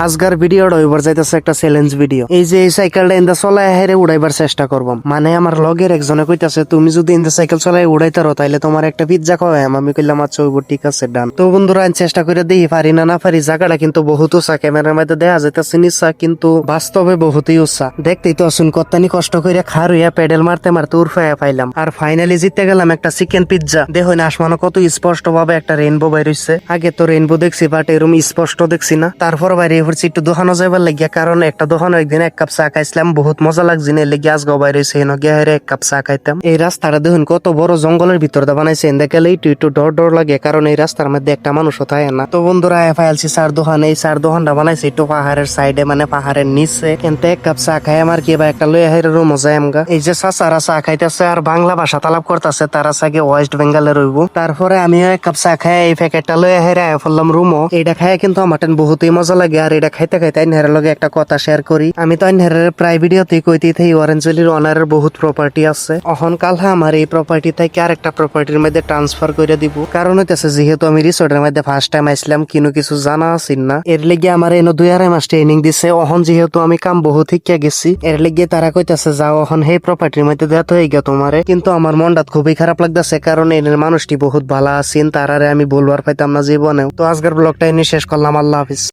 আজকের ভিডিওটা হইবার যাইতেছে একটা চ্যালেঞ্জ ভিডিও। এই যে এই সাইকেলটা ইন্দা চলাই হেরে উড়াইবার চেষ্টা করবাম। মানে আমার লগের একজনে কইতাছে তুমি যদি ইন্দা সাইকেল চলাই উড়াইতারো তাইলে তোমার একটা পিজ্জা খাওয়াম। আমি কইলাম আচ্ছা ওইব ঠিক আছে ডান। তো বন্ধুরা আমি চেষ্টা করে দেখি পারি না পারি। জায়গাটা কিন্তু বহুত উঁচা, ক্যামেরার মধ্যে দেখা যাইতেছে নিচা কিন্তু বাস্তবে বহুতই উঁচা। দেখতেই তো আসুন কত্তানি কষ্ট করে খার হইয়া পেডেল মারতে মারতে উড়ফাইয়া পাইলাম। আর ফাইনালি জিততে গেলাম একটা চিকেন পিজ্জা। দেখো না আসমানো কত স্পষ্ট ভাবে একটা রেইনবো বাইর হইছে। আগে তো রেইনবো দেখছি বাট এরকম স্পষ্ট দেখছি না। তারপর বাইরে হচ্ছে একটু দোকানও যাইবার লাগিয়া, কারণ একটা দোকান একদিন এক কাপ চা খাইছিলাম, বহুত মজা লাগছে না লেগে আজগাও বাইরে হয়েছে গিয়ে হেরে এক কাপ চা খাইতাম। এই রাস্তাটা দেখুন কত বড় জঙ্গলের ভিতর দা বানাইছে। এনে গেলে একটু ডর লাগে, কারণ এই রাস্তার মধ্যে একটা মানুষও থাকে না। তো বন্ধুরা ফাইলছি চার দোকান, এই চার দোকানটা বানাইছে একটু পাহাড়ের সাইডে, মানে পাহাড়ের নিচে। কিন্তু এক কাপ চা খাই আমার কি বা একটা লইয়া হেরে মজা আমগা। এই যে চাচারা চা খাইতেছে আর বাংলা ভাষা তালাপ করতেছে, তারা সাগে ওয়েস্ট বেঙ্গলে রইব। তারপরে আমিও এক কাপ চা খাই এই প্যাকেটটা লইয়া হেরে ফেললাম রুমও। এইটা খাই কিন্তু আমার বহুতই মজা লাগে। আর এটা খাইতে খাইতে আইনহের লগে একটা কথা শেয়ার করি। আমি তো আইনহের প্রায় ভিডিওতেই কইতে থাকি অরেঞ্জ ভ্যালির অনারের বহুত প্রপার্টি আছে। অহন কাল আমার এই প্রপার্টি থেকে আরেকটা প্রপার্টির মধ্যে ট্রান্সফার করে দিব। কারণ হইতেছে যেহেতু আমি রিসোর্টের মধ্যে ফার্স্ট টাইম আইছিলাম, কিছু জানা আছিন না। এর লেগে আমার এনে 2.5 মাস ট্রেনিং দিছে। অহন যেহেতু আমি কাম বহুত শিখিয়া গেছি, এর লেগে তারা কইতাছে যাও অহন সেই প্রপার্টির মধ্যে দেওয়া হয়ে গিয়া তোমারে। কিন্তু আমার মনটা খুবই খারাপ লাগতেছে, কারণ এর মানুষটি বহুত ভালো আছেন, তারারে আমি বলবার পাইতাম না জীবনেও। তো আজকের ব্লগটা এনে শেষ করলাম। আল্লাহ হাফিজ।